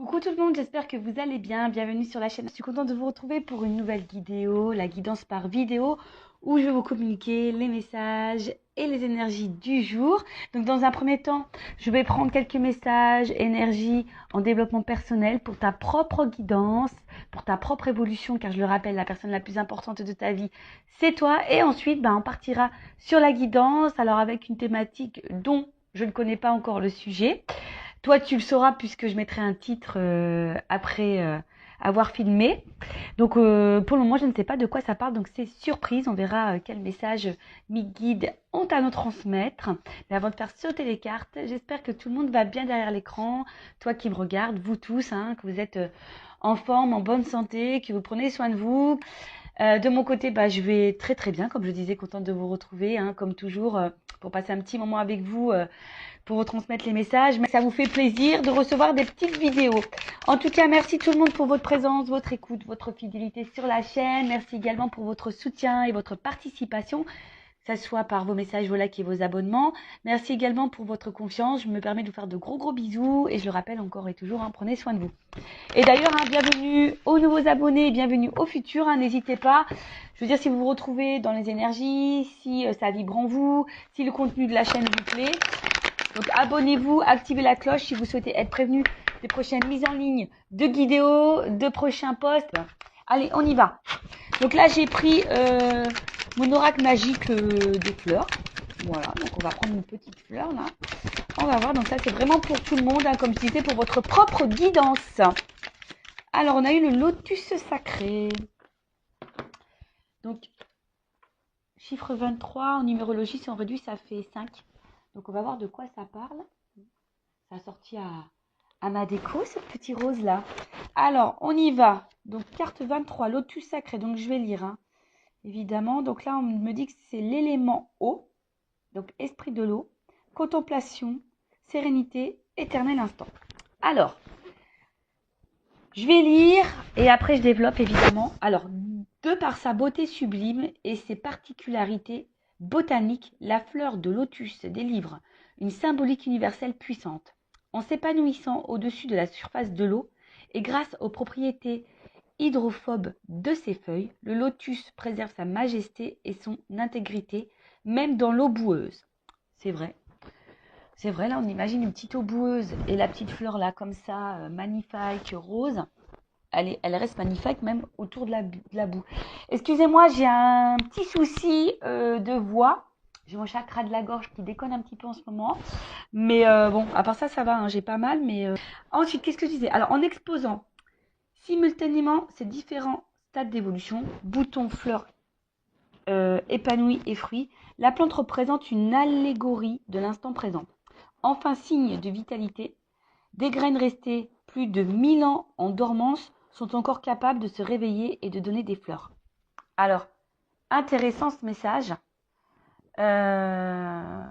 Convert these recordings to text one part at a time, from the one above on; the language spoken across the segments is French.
Coucou tout le monde, j'espère que vous allez bien. Bienvenue sur la chaîne. Je suis contente de vous retrouver pour une nouvelle vidéo, la guidance par vidéo, où je vais vous communiquer les messages et les énergies du jour. Donc dans un premier temps, je vais prendre quelques messages, énergie en développement personnel pour ta propre guidance, pour ta propre évolution, car je le rappelle, la personne la plus importante de ta vie, c'est toi. Et ensuite, on partira sur la guidance, alors avec une thématique dont je ne connais pas encore le sujet. Toi, tu le sauras puisque je mettrai un titre après avoir filmé. Donc, pour le moment, je ne sais pas de quoi ça parle. Donc, c'est surprise. On verra quel message mes guides ont à nous transmettre. Mais avant de faire sauter les cartes, j'espère que tout le monde va bien derrière l'écran. Toi qui me regardes, vous tous, que vous êtes en forme, en bonne santé, que vous prenez soin de vous. De mon côté, je vais très très bien. Comme je disais, contente de vous retrouver, comme toujours, pour passer un petit moment avec vous. Pour vous transmettre les messages, mais ça vous fait plaisir de recevoir des petites vidéos. En tout cas, merci tout le monde pour votre présence, votre écoute, votre fidélité sur la chaîne. Merci également pour votre soutien et votre participation, que ce soit par vos messages, vos likes et vos abonnements. Merci également pour votre confiance. Je me permets de vous faire de gros bisous et je le rappelle encore et toujours, prenez soin de vous. Et d'ailleurs, bienvenue aux nouveaux abonnés et bienvenue aux futurs. N'hésitez pas. Je veux dire, si vous vous retrouvez dans les énergies, si ça vibre en vous, si le contenu de la chaîne vous plaît. Donc abonnez-vous, activez la cloche si vous souhaitez être prévenu des prochaines mises en ligne de vidéos, de prochains posts. Allez, on y va. Donc là, j'ai pris mon oracle magique des fleurs. Voilà, donc on va prendre une petite fleur là. On va voir, donc ça c'est vraiment pour tout le monde, comme je disais, pour votre propre guidance. Alors, on a eu le lotus sacré. Donc, chiffre 23, en numérologie, si on réduit, ça fait 5. Donc, on va voir de quoi ça parle. Ça a sorti à ma déco, ce petit rose-là. Alors, on y va. Donc, carte 23, lotus sacré. Donc, je vais lire, évidemment. Donc là, on me dit que c'est l'élément eau. Donc, esprit de l'eau, contemplation, sérénité, éternel instant. Alors, je vais lire et après, je développe, évidemment. Alors, de par sa beauté sublime et ses particularités botaniques, la fleur de lotus délivre une symbolique universelle puissante. En s'épanouissant au-dessus de la surface de l'eau et grâce aux propriétés hydrophobes de ses feuilles, le lotus préserve sa majesté et son intégrité, même dans l'eau boueuse. C'est vrai. C'est vrai, là, on imagine une petite eau boueuse et la petite fleur là, comme ça, magnifique, rose. Elle reste magnifique même autour de la boue. Excusez-moi, j'ai un petit souci de voix. J'ai mon chakra de la gorge qui déconne un petit peu en ce moment. Mais bon, à part ça, ça va, j'ai pas mal. Mais ensuite, qu'est-ce que je disais? Alors, en exposant simultanément ces différents stades d'évolution, boutons, fleurs, épanouis et fruits, la plante représente une allégorie de l'instant présent. Enfin, signe de vitalité, des graines restées plus de 1000 ans en dormance sont encore capables de se réveiller et de donner des fleurs. Alors, intéressant ce message. Alors,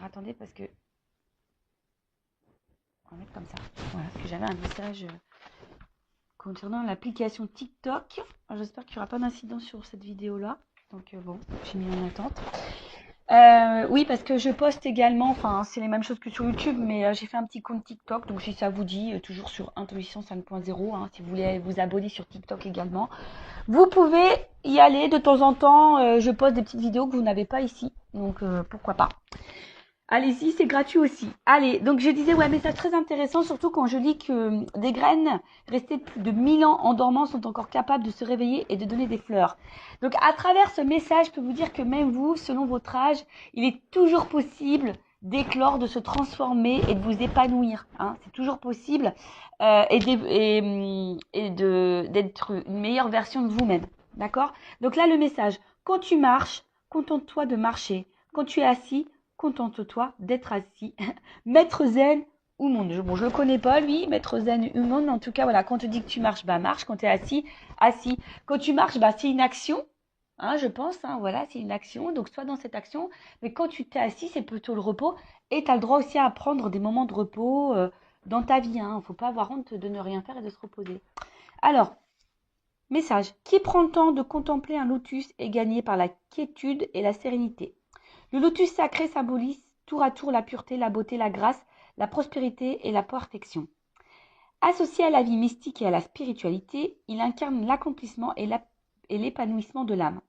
attendez, parce que... On va mettre comme ça. Voilà, parce que j'avais un message concernant l'application TikTok. J'espère qu'il n'y aura pas d'incident sur cette vidéo-là. Donc, bon, j'ai mis en attente. Oui, parce que je poste également, c'est les mêmes choses que sur YouTube, mais j'ai fait un petit compte TikTok, donc si ça vous dit, toujours sur Intuition 5.0, si vous voulez vous abonner sur TikTok également, vous pouvez y aller de temps en temps. Je poste des petites vidéos que vous n'avez pas ici, donc pourquoi pas. Allez-y, c'est gratuit aussi. Allez, donc je disais, ouais, mais c'est très intéressant, surtout quand je lis que des graines restées plus de 1000 ans en dormance sont encore capables de se réveiller et de donner des fleurs. Donc à travers ce message, je peux vous dire que même vous, selon votre âge, il est toujours possible d'éclore, de se transformer et de vous épanouir. C'est toujours possible et d'être une meilleure version de vous-même. D'accord? Donc là, le message, quand tu marches, contente-toi de marcher. Quand tu es assis, contente-toi d'être assis. Maître zen ou monde. Bon, je le connais pas, lui, maître zen ou monde, mais en tout cas, voilà, quand on te dit que tu marches, marche. Quand tu es assis, assis. Quand tu marches, c'est une action, je pense, voilà, c'est une action. Donc, sois dans cette action. Mais quand tu t'es assis, c'est plutôt le repos. Et tu as le droit aussi à prendre des moments de repos dans ta vie. Il ne faut pas avoir honte de ne rien faire et de se reposer. Alors, message. Qui prend le temps de contempler un lotus est gagné par la quiétude et la sérénité. Le lotus sacré symbolise tour à tour la pureté, la beauté, la grâce, la prospérité et la perfection. Associé à la vie mystique et à la spiritualité, il incarne l'accomplissement et l'épanouissement de l'âme.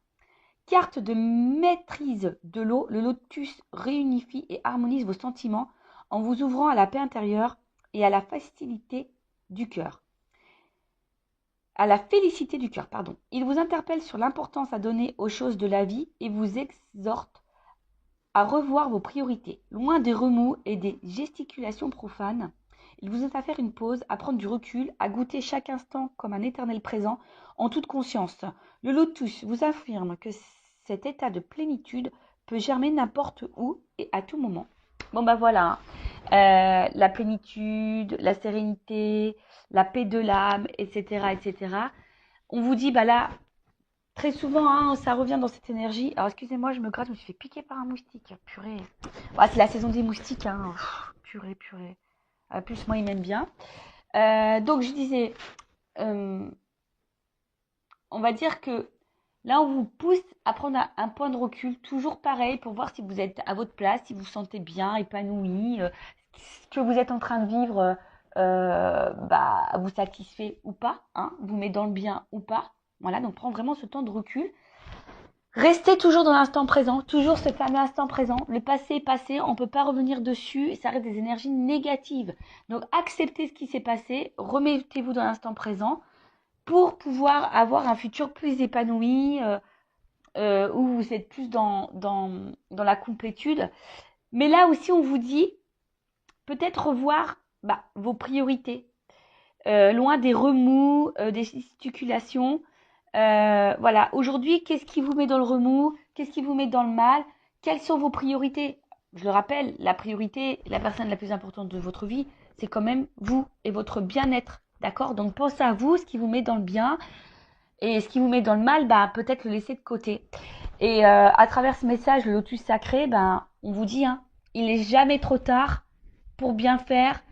Carte de maîtrise de l'eau, le lotus réunifie et harmonise vos sentiments en vous ouvrant à la paix intérieure et à la facilité du cœur. À la félicité du cœur, pardon. Il vous interpelle sur l'importance à donner aux choses de la vie et vous exhorte à revoir vos priorités. Loin des remous et des gesticulations profanes, il vous invite à faire une pause, à prendre du recul, à goûter chaque instant comme un éternel présent en toute conscience. Le lotus vous affirme que cet état de plénitude peut germer n'importe où et à tout moment. Bon bah voilà, la plénitude, la sérénité, la paix de l'âme, etc., etc. On vous dit, bah là, très souvent, hein, ça revient dans cette énergie. Alors, excusez-moi, je me gratte, je me suis fait piquer par un moustique. Purée. Ouais, c'est la saison des moustiques, hein. Purée, purée. Plus, moi, ils m'aiment bien. Donc, je disais, on va dire que là, on vous pousse à prendre un point de recul, toujours pareil, pour voir si vous êtes à votre place, si vous vous sentez bien, épanoui, ce que vous êtes en train de vivre vous satisfait ou pas, hein, vous met dans le bien ou pas. Voilà, donc prends vraiment ce temps de recul. Restez toujours dans l'instant présent, toujours ce fameux instant présent. Le passé est passé, on ne peut pas revenir dessus et ça reste des énergies négatives. Donc acceptez ce qui s'est passé, remettez-vous dans l'instant présent pour pouvoir avoir un futur plus épanoui, où vous êtes plus dans la complétude. Mais là aussi, on vous dit peut-être revoir vos priorités, loin des remous, des gesticulations. Voilà, aujourd'hui, qu'est-ce qui vous met dans le remous? Qu'est-ce qui vous met dans le mal? Quelles sont vos priorités? Je le rappelle, la priorité, la personne la plus importante de votre vie, c'est quand même vous et votre bien-être. D'accord? Donc pensez à vous, ce qui vous met dans le bien. Et ce qui vous met dans le mal, peut-être le laisser de côté. Et à travers ce message, le lotus sacré, on vous dit, hein, il n'est jamais trop tard pour bien faire,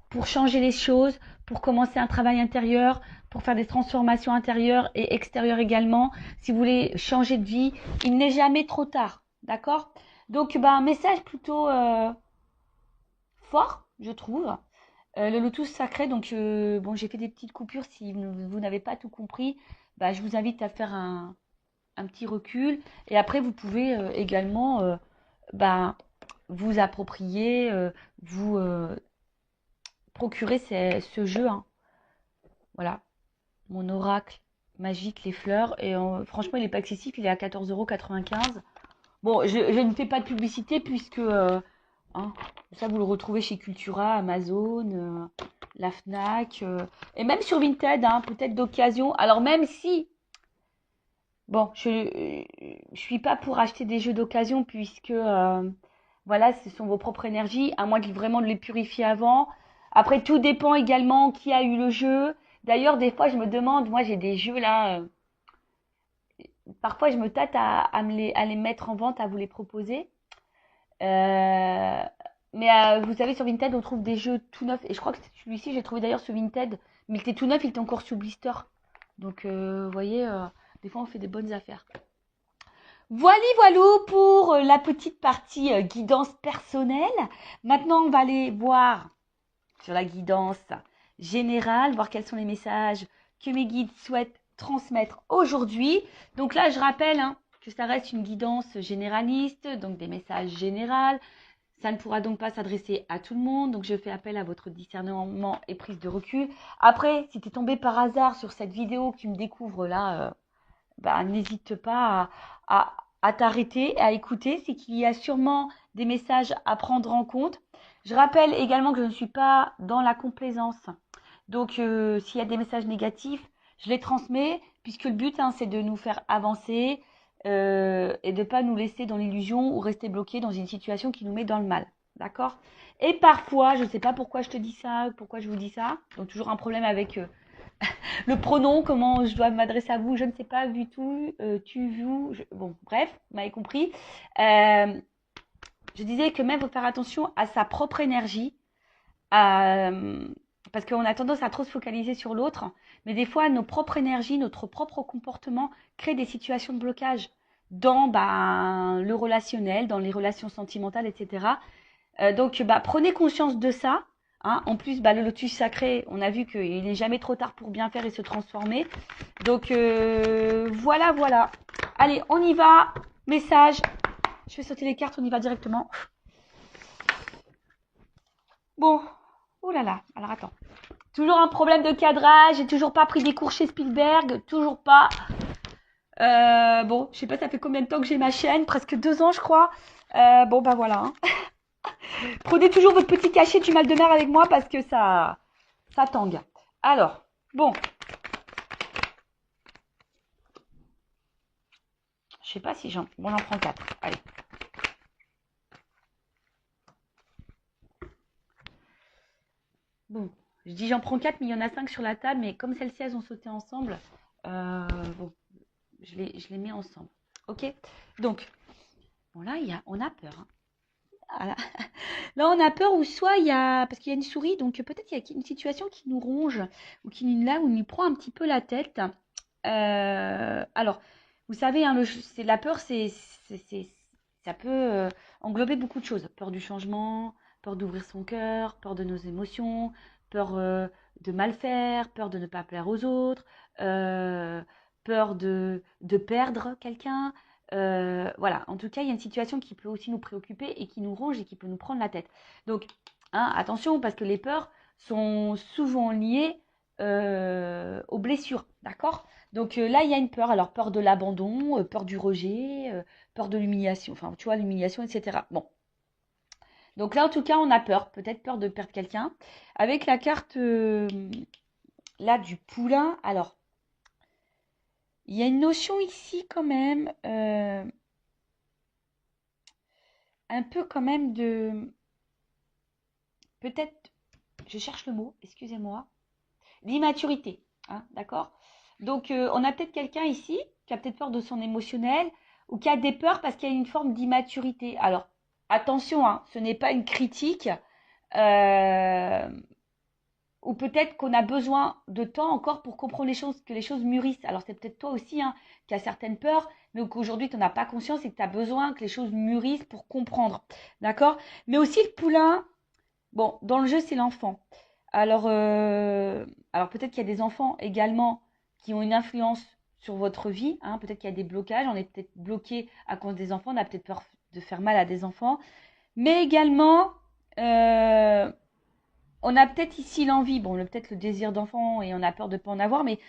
pour changer les choses, pour commencer un travail intérieur, pour faire des transformations intérieures et extérieures également. Si vous voulez changer de vie, il n'est jamais trop tard. D'accord? Donc, un message plutôt fort, je trouve. Le lotus sacré, donc j'ai fait des petites coupures. Si vous n'avez pas tout compris, je vous invite à faire un petit recul. Et après, vous pouvez également vous approprier, vous procurer ce jeu. Hein. Voilà, mon oracle magique, les fleurs. Et franchement, il n'est pas excessif, il est à 14,95 €. Bon, je ne fais pas de publicité puisque ça, vous le retrouvez chez Cultura, Amazon, la Fnac, et même sur Vinted, hein, peut-être d'occasion. Alors même si, bon, je suis pas pour acheter des jeux d'occasion puisque, voilà, ce sont vos propres énergies, à moins vraiment de les purifier avant. Après, tout dépend également qui a eu le jeu. D'ailleurs, des fois, je me demande, moi, j'ai des jeux là, parfois, je me tâte à les mettre en vente, à vous les proposer. Mais vous savez, sur Vinted, on trouve des jeux tout neufs. Et je crois que celui-ci, j'ai trouvé d'ailleurs sur Vinted. Mais il était tout neuf, il était encore sous blister. Donc, vous voyez, des fois, on fait des bonnes affaires. Voilou pour la petite partie guidance personnelle. Maintenant, on va aller voir sur la guidance générale, voir quels sont les messages que mes guides souhaitent transmettre aujourd'hui. Donc là, je rappelle que ça reste une guidance généraliste, donc des messages généraux. Ça ne pourra donc pas s'adresser à tout le monde, donc je fais appel à votre discernement et prise de recul. Après, si tu es tombé par hasard sur cette vidéo que tu me découvres là, n'hésite pas à t'arrêter, à écouter. C'est qu'il y a sûrement des messages à prendre en compte. Je rappelle également que je ne suis pas dans la complaisance. Donc, s'il y a des messages négatifs, je les transmets, puisque le but, c'est de nous faire avancer et de ne pas nous laisser dans l'illusion ou rester bloqué dans une situation qui nous met dans le mal. D'accord? Et parfois, je ne sais pas pourquoi je te dis ça, pourquoi je vous dis ça. Donc, toujours un problème avec le pronom, comment je dois m'adresser à vous, je ne sais pas, vu tout, tu, vous. Bon, bref, vous m'avez compris. Je disais que même, il faut faire attention à sa propre énergie. Parce qu'on a tendance à trop se focaliser sur l'autre, mais des fois, nos propres énergies, notre propre comportement créent des situations de blocage dans le relationnel, dans les relations sentimentales, etc. Donc, prenez conscience de ça. Hein. En plus, bah, le lotus sacré, on a vu qu'il n'est jamais trop tard pour bien faire et se transformer. Donc, voilà, voilà. Allez, on y va. Message. Je vais sauter les cartes, on y va directement. Bon. Oh là là. Alors, attends. Toujours un problème de cadrage. J'ai toujours pas pris des cours chez Spielberg. Toujours pas. Bon, je sais pas, ça fait combien de temps que j'ai ma chaîne. Presque 2 ans, je crois. Bon, bah voilà. Hein. Prenez toujours votre petit cachet du mal de mer avec moi parce que ça tangue. Alors, bon. Je sais pas si j'en... Bon, j'en prends 4. Allez. Bon, je dis j'en prends 4, mais il y en a 5 sur la table. Mais comme celles-ci, elles ont sauté ensemble, bon, je les mets ensemble. Ok. Donc, bon là, on a peur. Hein. Voilà. Là, on a peur ou soit il y a... Parce qu'il y a une souris, donc peut-être il y a une situation qui nous ronge ou qui nous prend un petit peu la tête. Alors, vous savez, hein, la peur, ça peut englober beaucoup de choses. Peur du changement, peur d'ouvrir son cœur, peur de nos émotions, peur de mal faire, peur de ne pas plaire aux autres, peur de perdre quelqu'un. Voilà, en tout cas, il y a une situation qui peut aussi nous préoccuper et qui nous ronge et qui peut nous prendre la tête. Donc, hein, attention, parce que les peurs sont souvent liées aux blessures, d'accord? Donc là, il y a une peur. Alors, peur de l'abandon, peur du rejet, peur de l'humiliation. Enfin, tu vois, l'humiliation, etc. Bon. Donc là, en tout cas, on a peur. Peut-être peur de perdre quelqu'un. Avec la carte, là, du poulain. Alors, il y a une notion ici, quand même, un peu quand même de... Peut-être, je cherche le mot, excusez-moi. L'immaturité, hein, d'accord? Donc, on a peut-être quelqu'un ici qui a peut-être peur de son émotionnel ou qui a des peurs parce qu'il y a une forme d'immaturité. Alors, attention, hein, ce n'est pas une critique euh, ou peut-être qu'on a besoin de temps encore pour comprendre les choses, que les choses mûrissent. Alors, c'est peut-être toi aussi hein, qui as certaines peurs, mais qu'aujourd'hui, tu n'en as pas conscience et que tu as besoin que les choses mûrissent pour comprendre, d'accord? Mais aussi le poulain, bon, dans le jeu, c'est l'enfant. Alors, alors peut-être qu'il y a des enfants également qui ont une influence sur votre vie. Hein. Peut-être qu'il y a des blocages. On est peut-être bloqué à cause des enfants. On a peut-être peur de faire mal à des enfants. Mais également, euh, on a peut-être ici l'envie. Bon, peut-être le désir d'enfant et on a peur de ne pas en avoir. Mais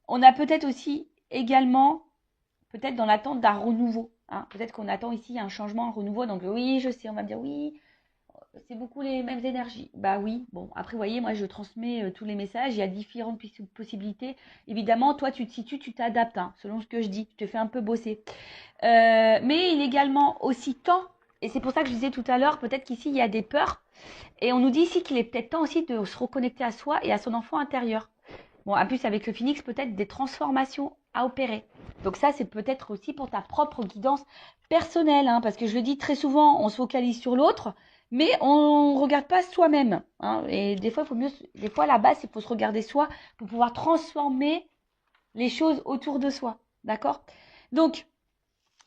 on a peut-être aussi également, peut-être dans l'attente d'un renouveau. Hein. Peut-être qu'on attend ici un changement, un renouveau. Donc oui, je sais, on va me dire oui, c'est beaucoup les mêmes énergies. Bah oui, bon, après, vous voyez, moi, je transmets tous les messages. Il y a différentes possibilités. Évidemment, toi, tu te situes, tu t'adaptes, hein, selon ce que je dis. Je te fais un peu bosser. Mais il est également aussi temps, et c'est pour ça que je disais tout à l'heure, peut-être qu'ici, il y a des peurs. Et on nous dit ici qu'il est peut-être temps aussi de se reconnecter à soi et à son enfant intérieur. Bon, en plus, avec le phénix, peut-être des transformations à opérer. Donc ça, c'est peut-être aussi pour ta propre guidance personnelle, hein, parce que je le dis très souvent, on se focalise sur l'autre, mais on ne regarde pas soi-même. Hein, et des fois, des fois, à la base, il faut se regarder soi pour pouvoir transformer les choses autour de soi. D'accord? Donc,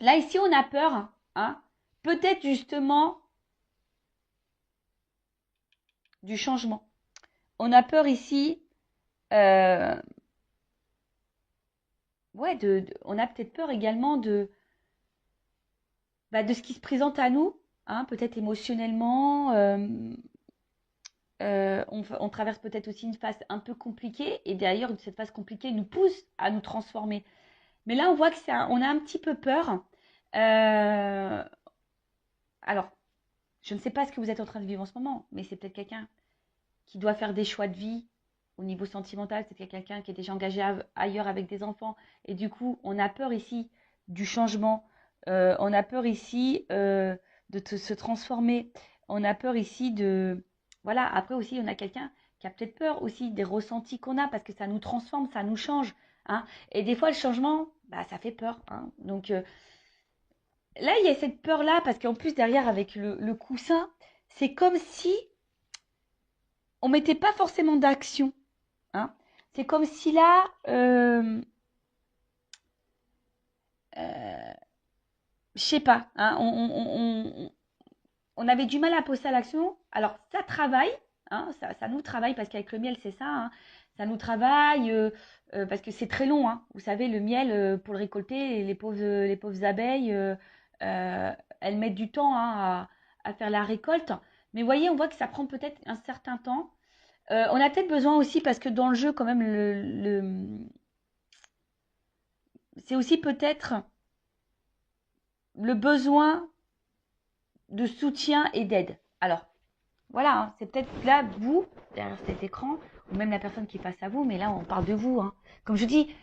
là, ici, on a peur, hein, peut-être justement du changement. On a peur ici euh, ouais, on a peut-être peur également de ce qui se présente à nous, hein, peut-être émotionnellement. On traverse peut-être aussi une phase un peu compliquée et d'ailleurs cette phase compliquée nous pousse à nous transformer. Mais là, on voit que on a un petit peu peur. Euh, alors, je ne sais pas ce que vous êtes en train de vivre en ce moment, mais c'est peut-être quelqu'un qui doit faire des choix de vie au niveau sentimental, c'est quelqu'un qui est déjà engagé ailleurs avec des enfants. Et du coup, on a peur ici du changement. On a peur ici se transformer. On a peur ici de... Voilà, après aussi, on a quelqu'un qui a peut-être peur aussi des ressentis qu'on a parce que ça nous transforme, ça nous change. Hein. Et des fois, le changement, bah, ça fait peur. Hein. Donc là, il y a cette peur-là parce qu'en plus, derrière, avec le coussin, c'est comme si on mettait pas forcément d'action. Hein. C'est comme si là, je sais pas, hein, on avait du mal à passer à l'action. Alors, ça travaille, hein, ça nous travaille, parce qu'avec le miel, c'est ça, hein, ça nous travaille, parce que c'est très long, hein. Vous savez, le miel, pour le récolter, les pauvres abeilles, euh, elles mettent du temps, hein, à faire la récolte. Mais vous voyez, on voit que ça prend peut-être un certain temps. On a peut-être besoin aussi, parce que dans le jeu, quand même, c'est aussi peut-être le besoin de soutien et d'aide. Alors, voilà, hein, c'est peut-être là, vous, derrière cet écran, ou même la personne qui est face à vous, mais là, on parle de vous, hein. Comme je dis,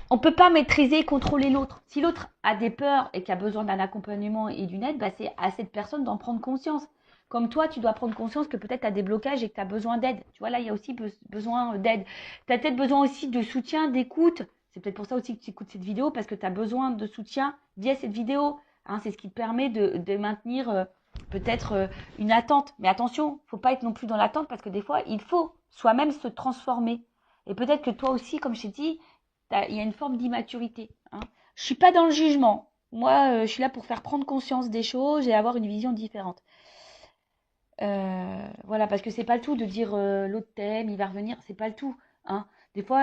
on ne peut pas maîtriser et contrôler l'autre. Si l'autre a des peurs et qui a besoin d'un accompagnement et d'une aide, bah, c'est à cette personne d'en prendre conscience. Comme toi, tu dois prendre conscience que peut-être tu as des blocages et que tu as besoin d'aide. Tu vois, là, il y a aussi besoin d'aide. Tu as peut-être besoin aussi de soutien, d'écoute. C'est peut-être pour ça aussi que tu écoutes cette vidéo, parce que tu as besoin de soutien via cette vidéo. Hein, c'est ce qui te permet de maintenir peut-être une attente. Mais attention, il ne faut pas être non plus dans l'attente, parce que des fois, il faut soi-même se transformer. Et peut-être que toi aussi, comme je t'ai dit, il y a une forme d'immaturité. Hein. Je ne suis pas dans le jugement. Moi, je suis là pour faire prendre conscience des choses et avoir une vision différente. Voilà, parce que c'est pas le tout de dire l'autre t'aime, il va revenir, c'est pas le tout. Hein. Des fois,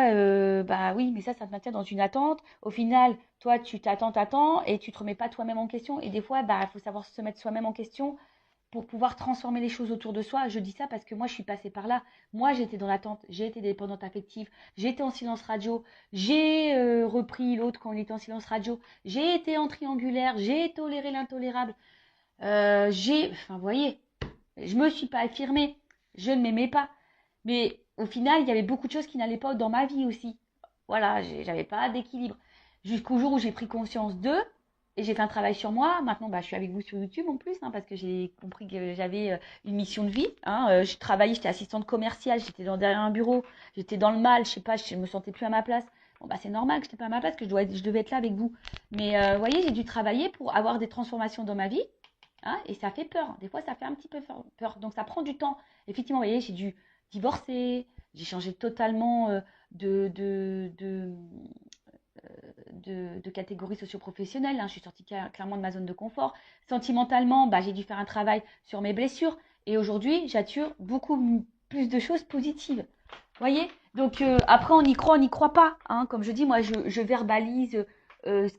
bah oui, mais ça te maintient dans une attente. Au final, toi, tu t'attends, et tu te remets pas toi-même en question. Et des fois, bah, il faut savoir se mettre soi-même en question pour pouvoir transformer les choses autour de soi. Je dis ça parce que moi, je suis passée par là. Moi, j'étais dans l'attente, j'ai été dépendante affective, j'étais en silence radio, j'ai repris l'autre quand on était en silence radio, j'ai été en triangulaire, j'ai toléré l'intolérable, enfin, vous voyez, je me suis pas affirmée, je ne m'aimais pas. Mais au final, il y avait beaucoup de choses qui n'allaient pas dans ma vie aussi. Voilà, j'avais pas d'équilibre. Jusqu'au jour où j'ai pris conscience d'eux, et j'ai fait un travail sur moi. Maintenant, bah, je suis avec vous sur YouTube en plus, hein, parce que j'ai compris que j'avais une mission de vie. Hein. Je travaillais, j'étais assistante commerciale, j'étais derrière un bureau, j'étais dans le mal, je sais pas, je me sentais plus à ma place. Bon, bah, c'est normal que je n'étais pas à ma place, que je devais être là avec vous. Mais vous voyez, j'ai dû travailler pour avoir des transformations dans ma vie. Hein, et ça fait peur. Des fois, ça fait un petit peu peur. Donc, ça prend du temps. Effectivement, vous voyez, j'ai dû divorcer, j'ai changé totalement de, de, de, de catégorie socio-professionnelle. Hein. Je suis sortie clairement de ma zone de confort. Sentimentalement, bah, j'ai dû faire un travail sur mes blessures. Et aujourd'hui, j'attire beaucoup plus de choses positives. Vous voyez? Donc, après, on y croit, on n'y croit pas. Hein. Comme je dis, moi, je verbalise ce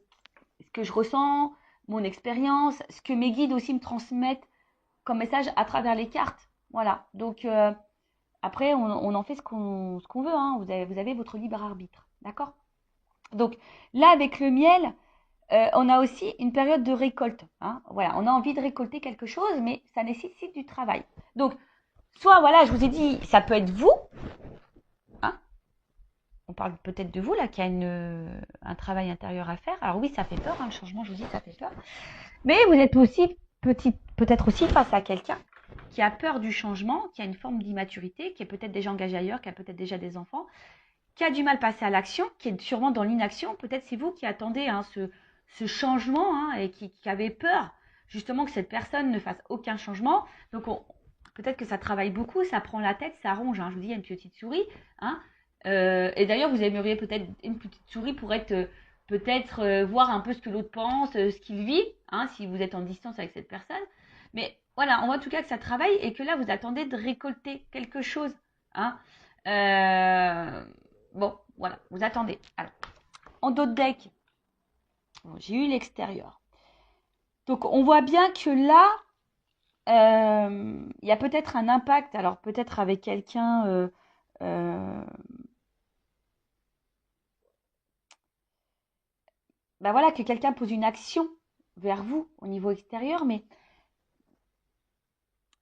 que je ressens, mon expérience, ce que mes guides aussi me transmettent comme message à travers les cartes. Voilà. Donc, après, on en fait ce qu'on veut. Hein. Vous avez votre libre arbitre. D'accord? Donc, là, avec le miel, on a aussi une période de récolte. Hein. Voilà. On a envie de récolter quelque chose, mais ça nécessite du travail. Donc, soit, voilà, je vous ai dit, ça peut être vous. Hein. On parle peut-être de vous, là, qui a un travail intérieur à faire. Alors oui, ça fait peur, hein, le changement, je vous dis, ça fait peur. Mais vous êtes aussi peut-être aussi face à quelqu'un qui a peur du changement, qui a une forme d'immaturité, qui est peut-être déjà engagé ailleurs, qui a peut-être déjà des enfants, qui a du mal à passer à l'action, qui est sûrement dans l'inaction. Peut-être c'est vous qui attendez hein, ce changement hein, et qui avez peur justement que cette personne ne fasse aucun changement. Donc peut-être que ça travaille beaucoup, ça prend la tête, ça ronge. Hein. Je vous dis, il y a une petite souris. Hein. Et d'ailleurs, vous aimeriez peut-être une petite souris pour être peut-être voir un peu ce que l'autre pense, ce qu'il vit, hein, si vous êtes en distance avec cette personne. Mais voilà, on voit en tout cas que ça travaille et que là, vous attendez de récolter quelque chose. Hein. Bon, voilà, vous attendez. Alors, en dos de deck, bon, j'ai eu l'extérieur. Donc, on voit bien que là, il y a peut-être un impact, alors peut-être avec quelqu'un bah voilà, que quelqu'un pose une action vers vous au niveau extérieur, mais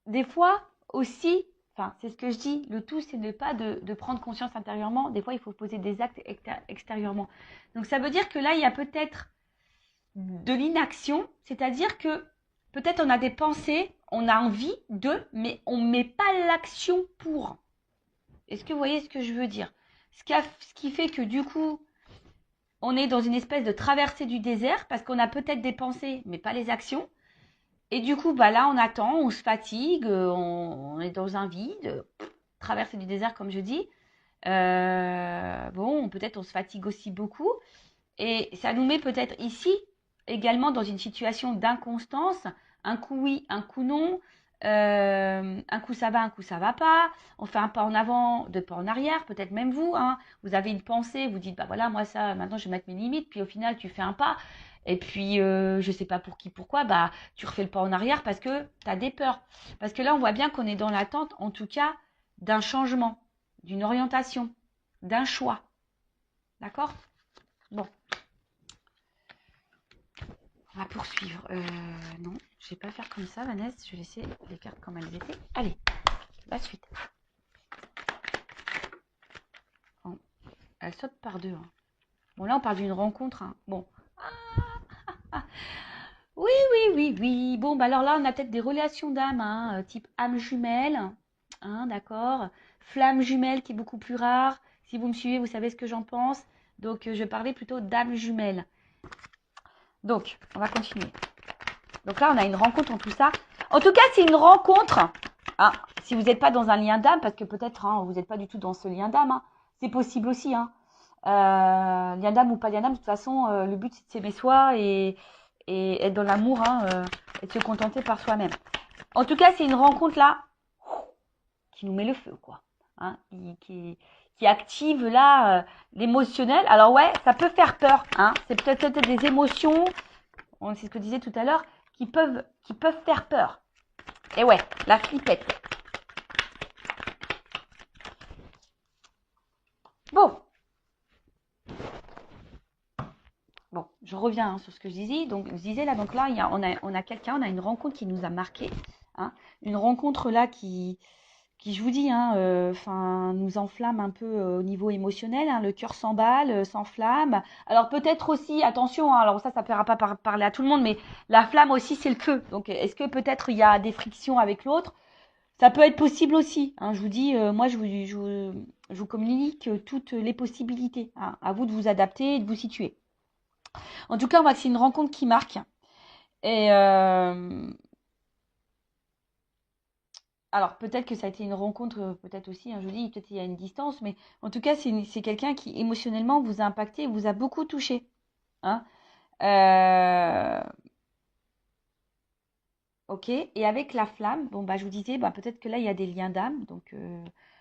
des fois aussi, enfin c'est ce que je dis, le tout c'est de pas de prendre conscience intérieurement, des fois il faut poser des actes extérieurement. Donc ça veut dire que là il y a peut-être de l'inaction, c'est-à-dire que peut-être on a des pensées, on a envie de, mais on ne met pas l'action pour. Est-ce que vous voyez ce que je veux dire? Ce qui fait que du coup, on est dans une espèce de traversée du désert parce qu'on a peut-être des pensées, mais pas les actions. Et du coup, bah là, on attend, on se fatigue, on est dans un vide, traversée du désert, comme je dis. Bon, peut-être on se fatigue aussi beaucoup. Et ça nous met peut-être ici également dans une situation d'inconstance, un coup oui, un coup non. Un coup ça va, un coup ça va pas. On fait un pas en avant, deux pas en arrière, peut-être même vous, hein. Vous avez une pensée, vous dites, bah voilà, moi ça, maintenant je vais mettre mes limites. Puis au final, tu fais un pas. Et puis, je sais pas pour qui, pourquoi, bah tu refais le pas en arrière parce que tu as des peurs. Parce que là, on voit bien qu'on est dans l'attente, en tout cas, d'un changement, d'une orientation, d'un choix. D'accord? Bon, on va poursuivre. Non, je vais pas faire comme ça, Vanessa. Je vais laisser les cartes comme elles étaient. Allez, la suite. Bon, elle saute par deux. Hein. Bon, là, on parle d'une rencontre. Hein. Bon. Ah, oui, oui, oui, oui. Bon, bah alors là, on a peut-être des relations d'âme, hein, type âme jumelle. Hein, d'accord. Flamme jumelle qui est beaucoup plus rare. Si vous me suivez, vous savez ce que j'en pense. Donc, je parlais plutôt d'âme jumelle. Donc, on va continuer. Donc là, on a une rencontre en tout ça. En tout cas, c'est une rencontre. Hein, si vous n'êtes pas dans un lien d'âme, parce que peut-être hein, vous n'êtes pas du tout dans ce lien d'âme, hein, c'est possible aussi. Hein. Lien d'âme ou pas lien d'âme, de toute façon, le but c'est de s'aimer soi et être dans l'amour hein, et de se contenter par soi-même. En tout cas, c'est une rencontre là qui nous met le feu, quoi. Hein, qui active là l'émotionnel. Alors ouais, ça peut faire peur. Hein, c'est peut-être des émotions, c'est ce que je disais tout à l'heure, qui peuvent faire peur. Et ouais, la flippette. Bon. Bon, je reviens hein, sur ce que je disais. Donc, je disais là, donc là, on a quelqu'un, on a une rencontre qui nous a marqué. Hein, une rencontre là qui je vous dis, hein, nous enflamme un peu au niveau émotionnel. Hein, le cœur s'emballe, s'enflamme. Alors peut-être aussi, attention, hein, alors ça ne pourra pas parler à tout le monde, mais la flamme aussi, c'est le feu. Donc, est-ce que peut-être il y a des frictions avec l'autre? Ça peut être possible aussi. Hein, je vous dis, moi, je vous communique toutes les possibilités. Hein, à vous de vous adapter et de vous situer. En tout cas, on voit que c'est une rencontre qui marque. Et alors, peut-être que ça a été une rencontre, peut-être aussi, hein, je vous dis, peut-être il y a une distance, mais en tout cas, c'est quelqu'un qui émotionnellement vous a impacté et vous a beaucoup touché. Hein. Euh, ok, et avec la flamme, bon, bah, je vous disais, bah, peut-être que là, il y a des liens d'âme, donc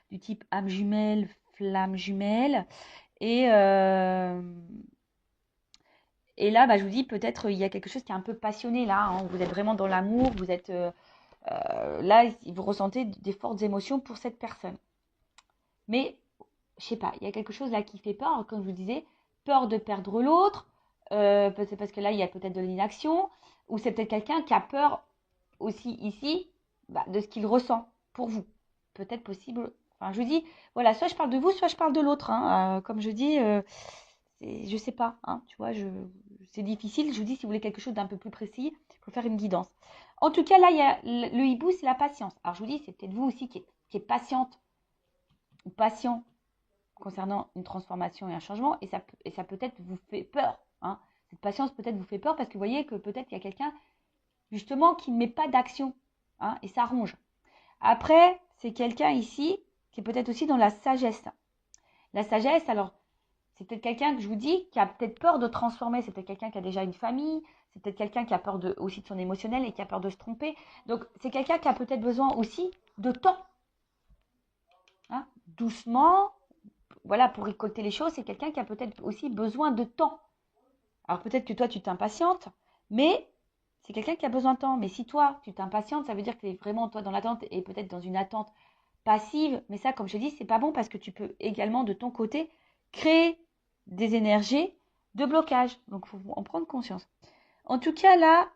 du type âme jumelle, flamme jumelle. Et, euh, et là, bah, je vous dis, peut-être il y a quelque chose qui est un peu passionné là. Hein, vous êtes vraiment dans l'amour, vous êtes là, vous ressentez des fortes émotions pour cette personne. Mais, je sais pas, il y a quelque chose là qui fait peur, comme je vous disais, peur de perdre l'autre, peut-être parce que là, il y a peut-être de l'inaction, ou c'est peut-être quelqu'un qui a peur aussi ici bah, de ce qu'il ressent pour vous. Peut-être possible. Enfin, je vous dis, voilà, soit je parle de vous, soit je parle de l'autre. Hein. Comme je dis, je sais pas, hein, tu vois, c'est difficile. Je vous dis, si vous voulez quelque chose d'un peu plus précis, il faut faire une guidance. En tout cas, là, il y a le hibou, c'est la patience. Alors, je vous dis, c'est peut-être vous aussi qui est patiente ou patient concernant une transformation et un changement, et ça peut-être vous fait peur. Hein. Cette patience peut-être vous fait peur parce que vous voyez que peut-être il y a quelqu'un justement qui ne met pas d'action, hein, et ça ronge. Après, c'est quelqu'un ici qui est peut-être aussi dans la sagesse. La sagesse, alors, c'est peut-être quelqu'un que je vous dis qui a peut-être peur de transformer, c'est peut-être quelqu'un qui a déjà une famille, c'est peut-être quelqu'un qui a peur aussi de son émotionnel et qui a peur de se tromper. Donc, c'est quelqu'un qui a peut-être besoin aussi de temps. Hein, doucement, voilà, pour récolter les choses, c'est quelqu'un qui a peut-être aussi besoin de temps. Alors peut-être que toi, tu t'impatientes, mais c'est quelqu'un qui a besoin de temps. Mais si toi, tu t'impatientes, ça veut dire que tu es vraiment, toi, dans l'attente et peut-être dans une attente passive. Mais ça, comme je dis, c'est pas bon parce que tu peux également, de ton côté, créer des énergies de blocage. Donc, il faut en prendre conscience. En tout cas, là,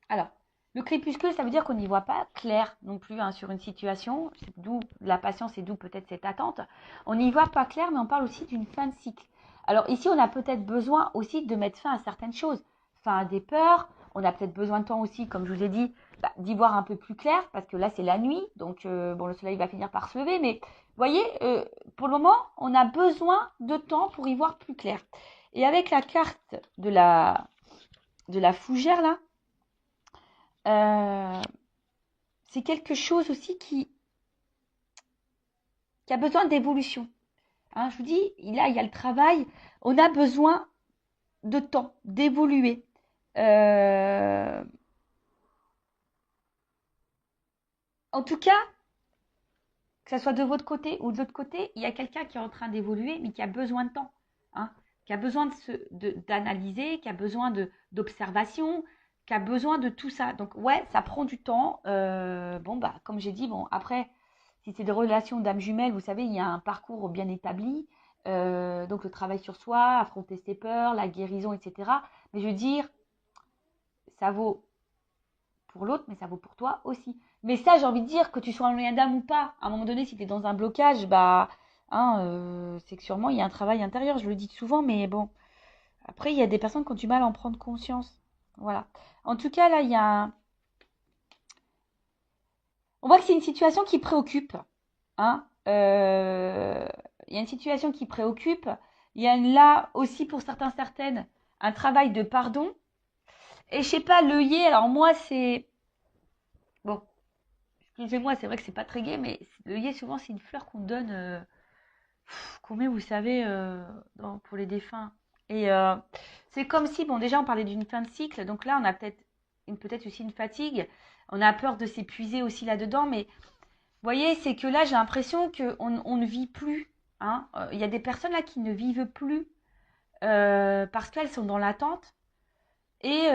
alors, le crépuscule, ça veut dire qu'on n'y voit pas clair non plus hein, sur une situation. C'est d'où la patience et d'où peut-être cette attente. On n'y voit pas clair, mais on parle aussi d'une fin de cycle. Alors ici, on a peut-être besoin aussi de mettre fin à certaines choses. Fin à des peurs. On a peut-être besoin de temps aussi, comme je vous ai dit, bah, d'y voir un peu plus clair, parce que là, c'est la nuit. Donc, bon, le soleil va finir par se lever. Mais vous voyez, pour le moment, on a besoin de temps pour y voir plus clair. Et avec la carte de la fougère, là, euh, c'est quelque chose aussi qui a besoin d'évolution. Hein, je vous dis, là, il y a le travail. On a besoin de temps, d'évoluer. Euh, En tout cas, que ça soit de votre côté ou de l'autre côté, il y a quelqu'un qui est en train d'évoluer, mais qui a besoin de temps, hein, qui a besoin d'analyser, qui a besoin d'observation, qui a besoin de tout ça. Donc, ouais, ça prend du temps. Bon, bah, comme j'ai dit, bon, après, si c'est des relations d'âme jumelle, vous savez, il y a un parcours bien établi. Donc, le travail sur soi, affronter ses peurs, la guérison, etc. Mais je veux dire, ça vaut pour l'autre, mais ça vaut pour toi aussi. Mais ça, j'ai envie de dire que tu sois un lien d'âme ou pas, à un moment donné, si tu es dans un blocage, bah, hein, c'est que sûrement il y a un travail intérieur, je le dis souvent, mais bon. Après, il y a des personnes qui ont du mal à en prendre conscience. Voilà. En tout cas, là, il y a on voit que c'est une situation qui préoccupe. Hein. Il y a une situation qui préoccupe. Il y a là aussi, pour certains, certaines, un travail de pardon. Et je sais pas, l'œillet, alors moi, c'est... Bon, excusez-moi, c'est vrai que c'est pas très gai, mais l'œillet, souvent, c'est une fleur qu'on donne, qu'on met, vous savez, pour les défunts. Et c'est comme si, bon, déjà, on parlait d'une fin de cycle, donc là, on a peut-être aussi une fatigue. On a peur de s'épuiser aussi là-dedans, mais vous voyez, c'est que là, j'ai l'impression qu'on ne vit plus. Hein. Il y a des personnes là qui ne vivent plus parce qu'elles sont dans l'attente. Et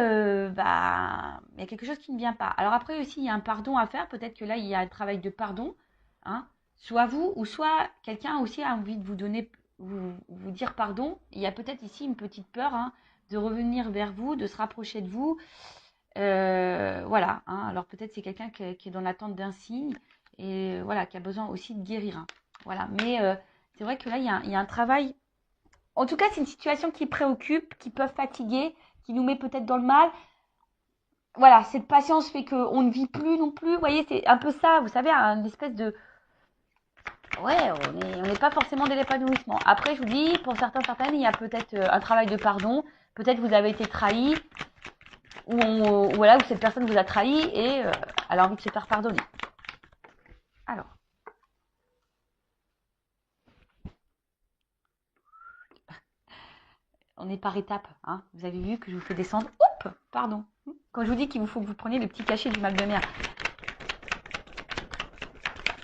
bah, il y a quelque chose qui ne vient pas. Alors après aussi, il y a un pardon à faire. Peut-être que là, il y a un travail de pardon. Hein. Soit vous, ou soit quelqu'un aussi a envie de vous donner, vous dire pardon. Il y a peut-être ici une petite peur, hein, de revenir vers vous, de se rapprocher de vous. Voilà. Hein. Alors peut-être c'est quelqu'un qui est dans l'attente d'un signe et voilà, qui a besoin aussi de guérir. Hein. Voilà. Mais c'est vrai que là, il y a un travail. En tout cas, c'est une situation qui préoccupe, qui peut fatiguer, qui nous met peut-être dans le mal. Voilà, cette patience fait qu'on ne vit plus non plus. Vous voyez, c'est un peu ça, vous savez, une espèce de... Ouais, on n'est pas forcément dans l'épanouissement. Après, je vous dis, pour certains, certaines, il y a peut-être un travail de pardon. Peut-être vous avez été trahi, voilà, où cette personne vous a trahi et elle a envie de se faire pardonner. Alors, on est par étapes. Hein. Vous avez vu que je vous fais descendre. Oups, pardon. Quand je vous dis qu'il vous faut que vous preniez le petit cachet du mal de mer.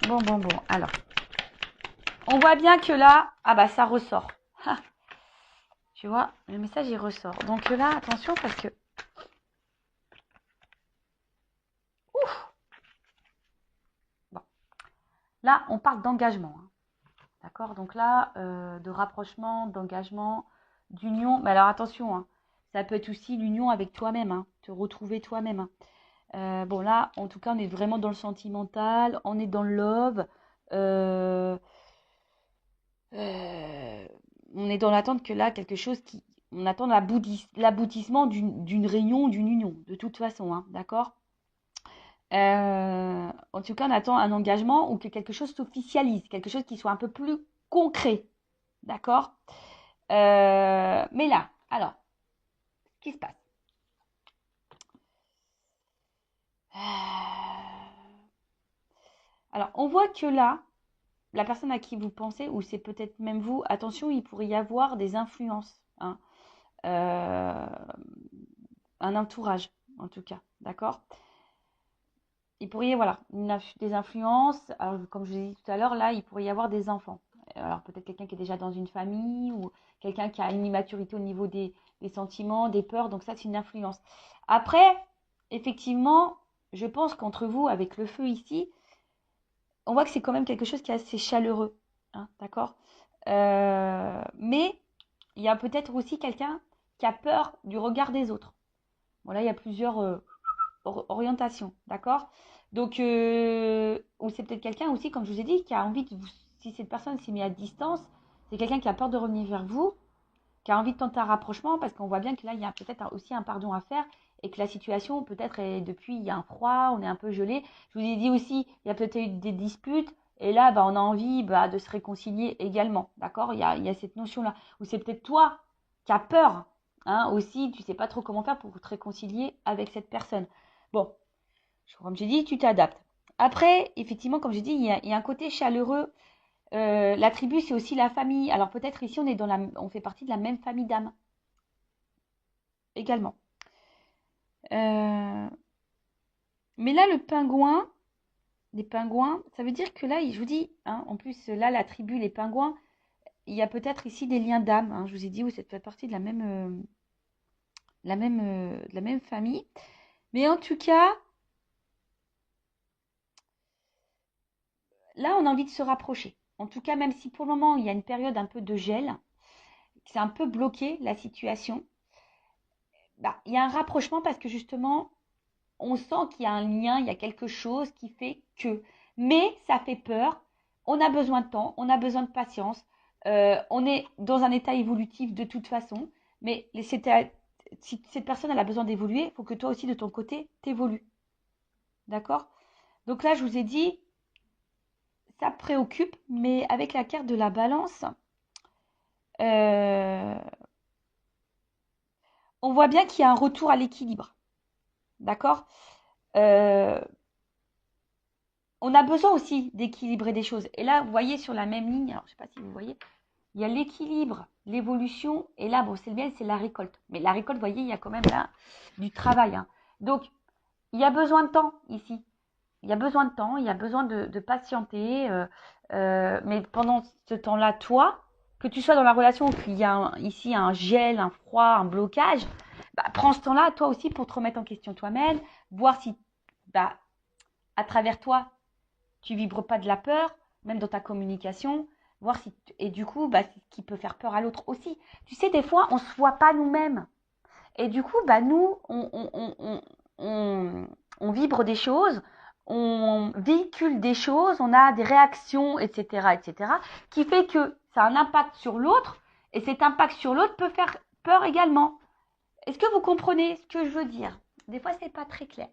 Bon. Alors, on voit bien que là, ah bah ça ressort. Ha. Tu vois, le message il ressort. Donc là, attention parce que... Ouf. Bon. Là, on parle d'engagement. Hein. D'accord. Donc là, de rapprochement, d'engagement, d'union. Mais alors attention, hein, ça peut être aussi l'union avec toi-même, hein, te retrouver toi-même. Bon là, en tout cas, on est vraiment dans le sentimental, on est dans le love. euh, euh, on est dans l'attente que là, quelque chose qui... On attend l'aboutissement d'une réunion, d'une union, de toute façon, hein, d'accord. En tout cas, on attend un engagement ou que quelque chose s'officialise, quelque chose qui soit un peu plus concret. D'accord. Mais là, alors, ce qui se passe. Alors, on voit que là, la personne à qui vous pensez, ou c'est peut-être même vous, attention, il pourrait y avoir des influences. Hein. Euh, un entourage, en tout cas. D'accord. Il pourrait y avoir des influences. Alors, comme je vous ai dit tout à l'heure, là, il pourrait y avoir des enfants. Alors, peut-être quelqu'un qui est déjà dans une famille ou quelqu'un qui a une immaturité au niveau des sentiments, des peurs. Donc, ça, c'est une influence. Après, effectivement, je pense qu'entre vous, avec le feu ici, on voit que c'est quand même quelque chose qui est assez chaleureux. Hein, d'accord. Mais il y a peut-être aussi quelqu'un qui a peur du regard des autres. Bon, là, il y a plusieurs orientations. D'accord. Donc, ou c'est peut-être quelqu'un aussi, comme je vous ai dit, qui a envie de vous. Si cette personne s'est mise à distance, c'est quelqu'un qui a peur de revenir vers vous, qui a envie de tenter un rapprochement, parce qu'on voit bien que là, il y a peut-être aussi un pardon à faire et que la situation, peut-être, est depuis, il y a un froid, on est un peu gelé. Je vous ai dit aussi, il y a peut-être eu des disputes, et là, bah, on a envie de se réconcilier également. D'accord. Il y a cette notion-là. Ou c'est peut-être toi qui as peur, hein, aussi, tu sais pas trop comment faire pour te réconcilier avec cette personne. Bon, comme j'ai dit, tu t'adaptes. Après, effectivement, comme j'ai dit, il y a un côté chaleureux. La tribu, c'est aussi la famille. Alors peut-être ici, on fait partie de la même famille d'âmes également. Mais là, le pingouin, les pingouins, ça veut dire que là, je vous dis, hein, en plus, là, la tribu, les pingouins, il y a peut-être ici des liens d'âme, hein, je vous ai dit, vous faites partie de de la même famille. Mais en tout cas, là, on a envie de se rapprocher. En tout cas, même si pour le moment, il y a une période un peu de gel, c'est un peu bloqué la situation, bah, il y a un rapprochement parce que justement, on sent qu'il y a un lien, il y a quelque chose qui fait que. Mais ça fait peur. On a besoin de temps, on a besoin de patience. On est dans un état évolutif de toute façon. Mais si cette personne elle a besoin d'évoluer, il faut que toi aussi de ton côté t'évolues. D'accord? Donc là, je vous ai dit, ça préoccupe, mais avec la carte de la balance, euh, on voit bien qu'il y a un retour à l'équilibre. D'accord? Euh, on a besoin aussi d'équilibrer des choses. Et là, vous voyez sur la même ligne, alors je ne sais pas si vous voyez, il y a l'équilibre, l'évolution, et là, bon, c'est le miel, c'est la récolte. Mais la récolte, vous voyez, il y a quand même là du travail, hein. Donc, il y a besoin de temps ici. Il y a besoin de temps, il y a besoin de patienter. Mais pendant ce temps-là, toi, que tu sois dans la relation où il y a ici un gel, un froid, un blocage, bah, prends ce temps-là, toi aussi, pour te remettre en question toi-même, voir si, bah, à travers toi, tu vibres pas de la peur, même dans ta communication, voir si et du coup, bah, c'est ce qui peut faire peur à l'autre aussi. Tu sais, des fois, on se voit pas nous-mêmes. Et du coup, bah, nous, on vibre des choses, on véhicule des choses, on a des réactions, etc., qui fait que ça a un impact sur l'autre, et cet impact sur l'autre peut faire peur également. Est-ce que vous comprenez ce que je veux dire? Des fois, c'est pas très clair.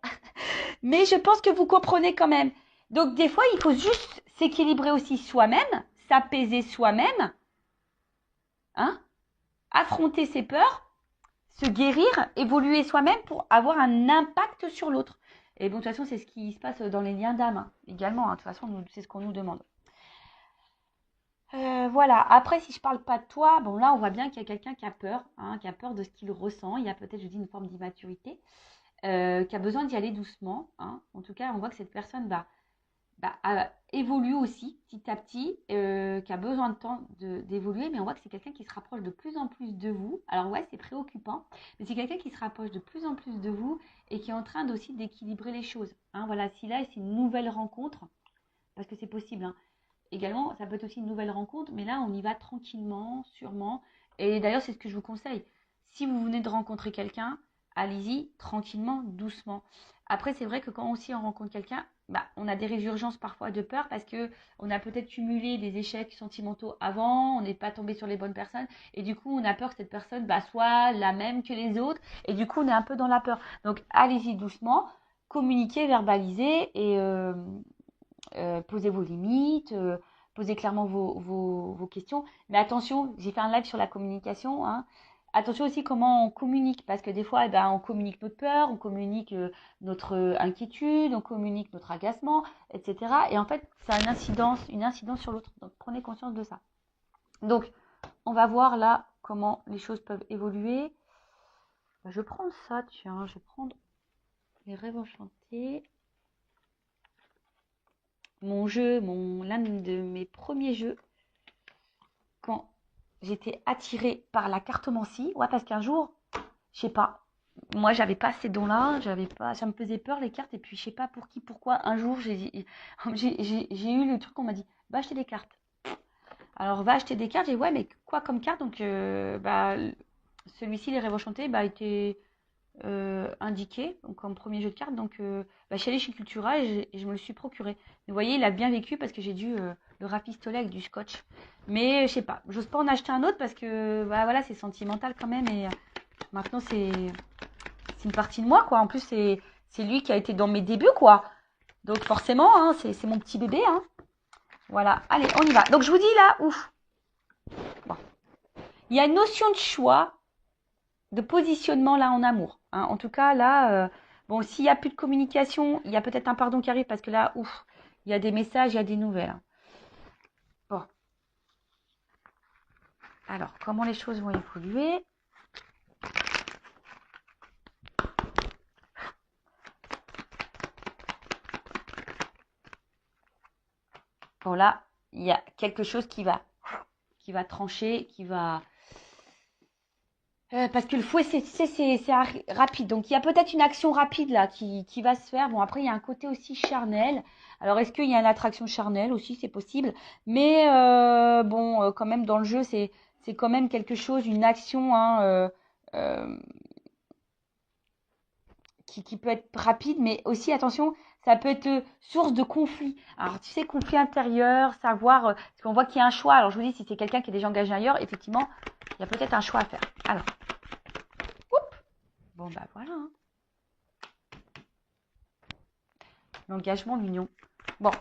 Mais je pense que vous comprenez quand même. Donc, des fois, il faut juste s'équilibrer aussi soi-même, s'apaiser soi-même, hein, affronter ses peurs, se guérir, évoluer soi-même pour avoir un impact sur l'autre. Et bon, de toute façon, c'est ce qui se passe dans les liens d'âme, hein, également. Hein. De toute façon, c'est ce qu'on nous demande. Voilà. Après, si je parle pas de toi, bon là, on voit bien qu'il y a quelqu'un qui a peur, hein, qui a peur de ce qu'il ressent. Il y a peut-être, je dis, une forme d'immaturité, qui a besoin d'y aller doucement. Hein. En tout cas, on voit que cette personne évolue aussi petit à petit, qui a besoin de temps d'évoluer, mais on voit que c'est quelqu'un qui se rapproche de plus en plus de vous. Alors ouais, c'est préoccupant, mais c'est quelqu'un qui se rapproche de plus en plus de vous et qui est en train aussi d'équilibrer les choses. Hein, voilà, si là c'est une nouvelle rencontre, parce que c'est possible, hein. Également, ça peut être aussi une nouvelle rencontre, mais là on y va tranquillement, sûrement. Et d'ailleurs, c'est ce que je vous conseille. Si vous venez de rencontrer quelqu'un, allez-y tranquillement, doucement. Après, c'est vrai que quand aussi on rencontre quelqu'un, bah, on a des résurgences parfois de peur parce que on a peut-être cumulé des échecs sentimentaux avant, on n'est pas tombé sur les bonnes personnes et du coup on a peur que cette personne bah, soit la même que les autres et du coup on est un peu dans la peur. Donc allez-y doucement, communiquez, verbalisez et posez vos limites, posez clairement vos questions. Mais attention, j'ai fait un live sur la communication, hein. Attention aussi comment on communique, parce que des fois, eh ben, on communique notre peur, on communique notre inquiétude, on communique notre agacement, etc. Et en fait, ça a une incidence sur l'autre. Donc, prenez conscience de ça. Donc, on va voir là comment les choses peuvent évoluer. Je vais prendre ça, tiens, je vais prendre les rêves enchantés. L'un de mes premiers jeux, quand j'étais attirée par la cartomancie, ouais, parce qu'un jour, je sais pas, moi j'avais pas ces dons-là, ça me faisait peur les cartes, et puis je sais pas pour qui, pourquoi, un jour j'ai eu le truc, on m'a dit, va acheter des cartes. Alors va acheter des cartes, j'ai dit, ouais, mais quoi comme carte? Donc, celui-ci, les rêves enchantés, était indiqué donc comme premier jeu de cartes. Donc, je suis allée chez Cultura et je me le suis procuré. Vous voyez, il a bien vécu parce que j'ai dû le rafistoler avec du scotch. Mais je sais pas, j'ose pas en acheter un autre parce que bah, voilà, c'est sentimental quand même. Et maintenant, c'est une partie de moi, quoi. En plus, c'est lui qui a été dans mes débuts, quoi. Donc forcément, hein, c'est mon petit bébé. Hein. Voilà, allez, on y va. Donc je vous dis là, ouf. Bon. Il y a une notion de choix, de positionnement là en amour. Hein. En tout cas, là, bon, s'il n'y a plus de communication, il y a peut-être un pardon qui arrive parce que là, ouf, il y a des messages, il y a des nouvelles. Hein. Bon. Alors, comment les choses vont évoluer? moment-là, il y a quelque chose qui va trancher, qui va... parce que le fouet, c'est rapide. Donc, il y a peut-être une action rapide là qui va se faire. Bon, après, il y a un côté aussi charnel. Alors, est-ce qu'il y a une attraction charnelle aussi? C'est possible. Mais bon, quand même, dans le jeu, c'est quand même quelque chose, une action hein, euh, qui peut être rapide. Mais aussi, attention, ça peut être source de conflit. Alors, tu sais, conflit intérieur, savoir... parce qu'on voit qu'il y a un choix. Alors, je vous dis, si c'est quelqu'un qui est déjà engagé ailleurs, effectivement, il y a peut-être un choix à faire. Alors, bon, bah voilà. Hein. L'engagement, l'union. Bon,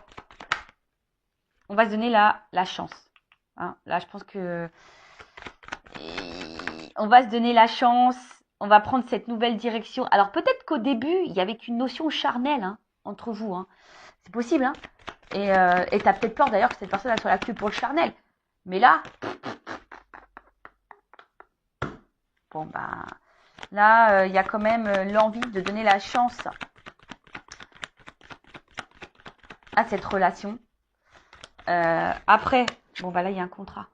on va se donner la chance. Hein. Là, je pense que on va se donner la chance. On va prendre cette nouvelle direction. Alors, peut-être qu'au début, il y avait qu'une notion charnelle hein, entre vous. Hein. C'est possible. Hein. Et tu as peut-être peur d'ailleurs que cette personne elle soit là que pour le charnel. Mais là, bon, bah, là, il y a quand même l'envie de donner la chance à cette relation. Après, bon, bah là, il y a un contrat.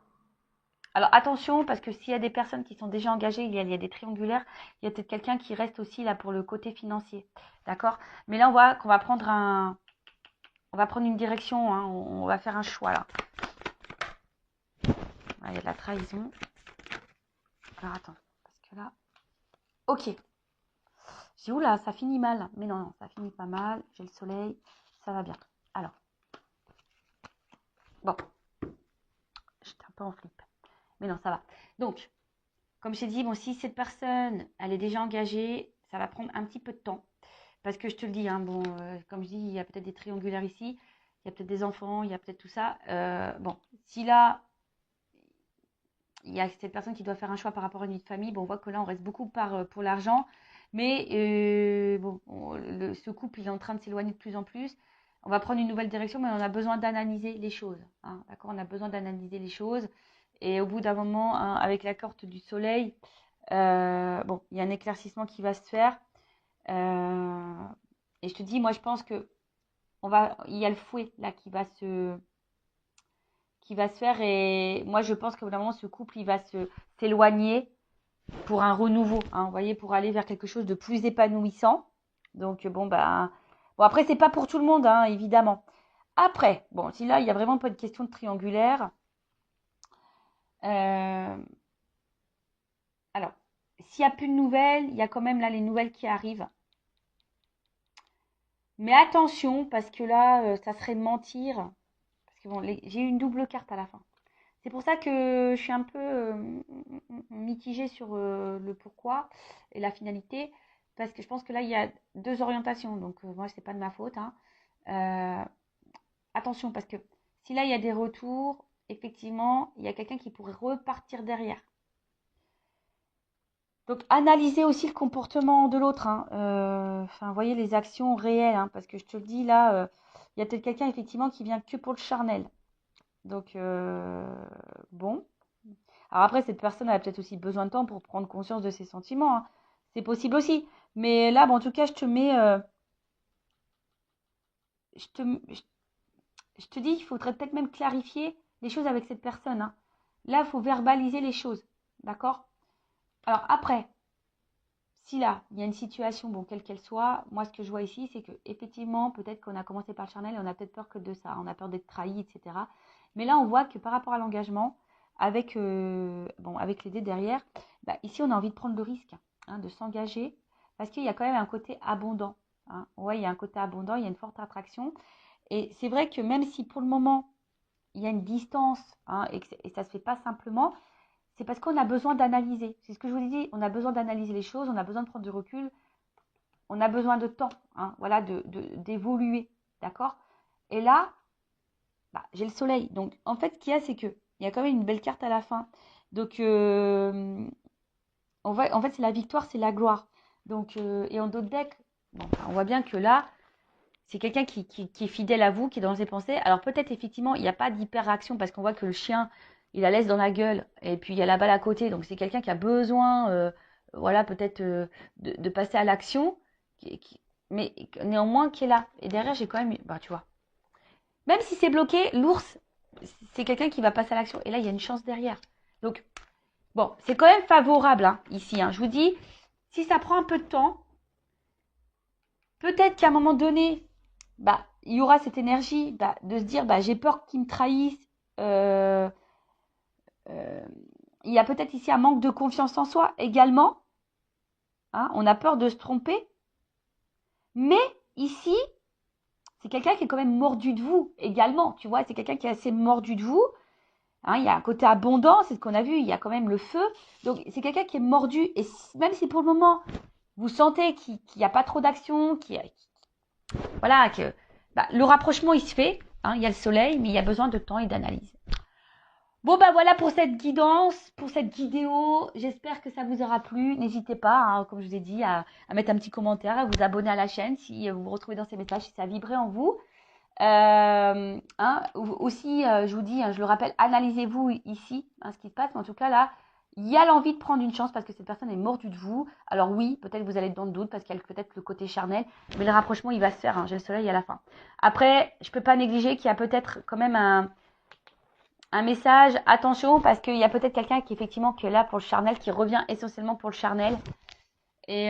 Alors attention, parce que s'il y a des personnes qui sont déjà engagées, il y a des triangulaires, il y a peut-être quelqu'un qui reste aussi là pour le côté financier. D'accord? Mais là, on voit qu'on va prendre une direction, hein, on va faire un choix là. Là, il y a de la trahison. Alors attends, parce que là. Ok. J'ai où là, ça finit mal. Mais non, non, ça finit pas mal. J'ai le soleil, ça va bien. Alors. Bon. J'étais un peu en flip. Mais non, ça va. Donc, comme j'ai dit, bon, si cette personne, elle est déjà engagée, ça va prendre un petit peu de temps. Parce que je te le dis, hein, bon, comme je dis, il y a peut-être des triangulaires ici, il y a peut-être des enfants, il y a peut-être tout ça. Bon, si là, il y a cette personne qui doit faire un choix par rapport à une vie de famille, bon, on voit que là, on reste beaucoup pour l'argent. Mais bon, ce couple, il est en train de s'éloigner de plus en plus. On va prendre une nouvelle direction, mais on a besoin d'analyser les choses. Hein, d'accord? On a besoin d'analyser les choses. Et au bout d'un moment, hein, avec la carte du soleil, bon, il y a un éclaircissement qui va se faire. Et je te dis, moi, je pense que il y a le fouet là qui va se faire. Et moi, je pense que vraiment, ce couple, il va s'éloigner pour un renouveau. Hein, vous voyez, pour aller vers quelque chose de plus épanouissant. Donc, bon, bah, bon, après, c'est pas pour tout le monde, hein, évidemment. Après, bon, si là, il y a vraiment pas de question de triangulaire. Alors, s'il n'y a plus de nouvelles, il y a quand même là les nouvelles qui arrivent. Mais attention, parce que là, ça serait mentir. Parce que bon, j'ai eu une double carte à la fin. C'est pour ça que je suis un peu mitigée sur le pourquoi et la finalité. Parce que je pense que là, il y a deux orientations. Donc, moi, c'est pas de ma faute. Hein. Attention, parce que si là, il y a des retours, effectivement, il y a quelqu'un qui pourrait repartir derrière. Donc, analysez aussi le comportement de l'autre. Hein. Enfin, vous voyez les actions réelles. Hein, parce que je te le dis, là, il y a peut-être quelqu'un, effectivement, qui vient que pour le charnel. Donc, bon. Alors après, cette personne a peut-être aussi besoin de temps pour prendre conscience de ses sentiments. Hein. C'est possible aussi. Mais là, bon, en tout cas, je te mets... je te, je te dis, il faudrait peut-être même clarifier les choses avec cette personne. Hein. Là, il faut verbaliser les choses. D'accord? Alors après, si là, il y a une situation, bon, quelle qu'elle soit, moi, ce que je vois ici, c'est que effectivement, peut-être qu'on a commencé par le charnel et on a peut-être peur que de ça. On a peur d'être trahi, etc. Mais là, on voit que par rapport à l'engagement, avec, avec les dés derrière, bah, ici, on a envie de prendre le risque hein, de s'engager parce qu'il y a quand même un côté abondant. Hein. Ouais, il y a un côté abondant, il y a une forte attraction. Et c'est vrai que même si pour le moment, il y a une distance hein, et ça ne se fait pas simplement, c'est parce qu'on a besoin d'analyser. C'est ce que je vous ai dit, on a besoin d'analyser les choses, on a besoin de prendre du recul, on a besoin de temps, hein, voilà, d'évoluer, d'accord? Et là, bah, j'ai le soleil. Donc, en fait, ce qu'il y a, c'est qu'il y a quand même une belle carte à la fin. Donc, en fait, c'est la victoire, c'est la gloire. Donc, et en d'autres decks, bon, on voit bien que là, c'est quelqu'un qui est fidèle à vous, qui est dans ses pensées. Alors peut-être effectivement, il n'y a pas d'hyper-réaction parce qu'on voit que le chien, il la laisse dans la gueule et puis il y a la balle à côté. Donc c'est quelqu'un qui a besoin, voilà, peut-être de passer à l'action, mais néanmoins qui est là. Et derrière, j'ai quand même, bah tu vois, Même si c'est bloqué, l'ours, c'est quelqu'un qui va passer à l'action. Et là, il y a une chance derrière. Donc, bon, c'est quand même favorable hein, ici. Hein. Je vous dis, si ça prend un peu de temps, peut-être qu'à un moment donné, bah, il y aura cette énergie bah, de se dire, bah, j'ai peur qu'ils me trahissent. Euh, euh, il y a peut-être ici un manque de confiance en soi également. Hein, on a peur de se tromper. Mais ici, c'est quelqu'un qui est quand même mordu de vous également. Tu vois, c'est quelqu'un qui est assez mordu de vous. Hein, il y a un côté abondant, c'est ce qu'on a vu, il y a quand même le feu. Donc, c'est quelqu'un qui est mordu. Et même si pour le moment, vous sentez qu'il n'y a pas trop d'action, voilà, que bah, le rapprochement, il se fait. Hein, il y a le soleil, mais il y a besoin de temps et d'analyse. Bon, bah voilà pour cette guidance, pour cette vidéo. J'espère que ça vous aura plu. N'hésitez pas, hein, comme je vous ai dit, à mettre un petit commentaire, à vous abonner à la chaîne si vous vous retrouvez dans ces messages, si ça a vibré en vous. Hein, aussi, je vous dis, hein, je le rappelle, analysez-vous ici, hein, ce qui se passe. Mais en tout cas, là, il y a l'envie de prendre une chance parce que cette personne est mordue de vous. Alors oui, peut-être vous allez être dans le doute parce qu'il y a peut-être le côté charnel. Mais le rapprochement, il va se faire. Hein, j'ai le soleil à la fin. Après, je ne peux pas négliger qu'il y a peut-être quand même un message. Attention parce qu'il y a peut-être quelqu'un qui effectivement qui est là pour le charnel, qui revient essentiellement pour le charnel. Et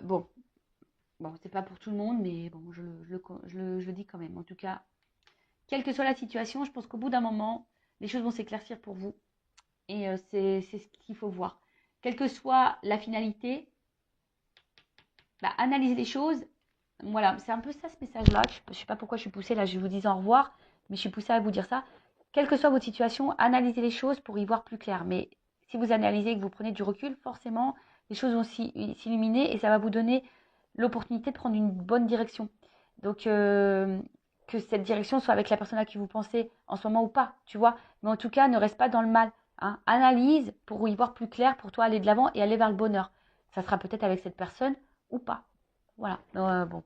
bon. Bon, c'est pas pour tout le monde, mais bon, je le dis quand même. En tout cas, quelle que soit la situation, je pense qu'au bout d'un moment, les choses vont s'éclaircir pour vous. Et c'est ce qu'il faut voir. Quelle que soit la finalité, bah, analyser les choses. Voilà, c'est un peu ça ce message-là. Je ne sais pas pourquoi je suis poussée, là je vous dis au revoir, mais je suis poussée à vous dire ça. Quelle que soit votre situation, analysez les choses pour y voir plus clair. Mais si vous analysez et que vous prenez du recul, forcément, les choses vont s'illuminer et ça va vous donner l'opportunité de prendre une bonne direction. Donc, que cette direction soit avec la personne à qui vous pensez en ce moment ou pas, tu vois. Mais en tout cas, ne reste pas dans le mal. Hein. Analyse pour y voir plus clair, pour toi aller de l'avant et aller vers le bonheur. Ça sera peut-être avec cette personne ou pas. Voilà. Bon,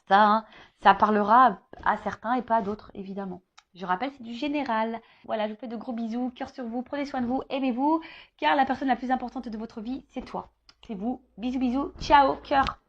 ça, hein, ça parlera à certains et pas à d'autres, évidemment. Je rappelle, c'est du général. Voilà, je vous fais de gros bisous, cœur sur vous, prenez soin de vous, aimez-vous, car la personne la plus importante de votre vie, c'est toi. C'est vous. Bisous, bisous, ciao, cœur.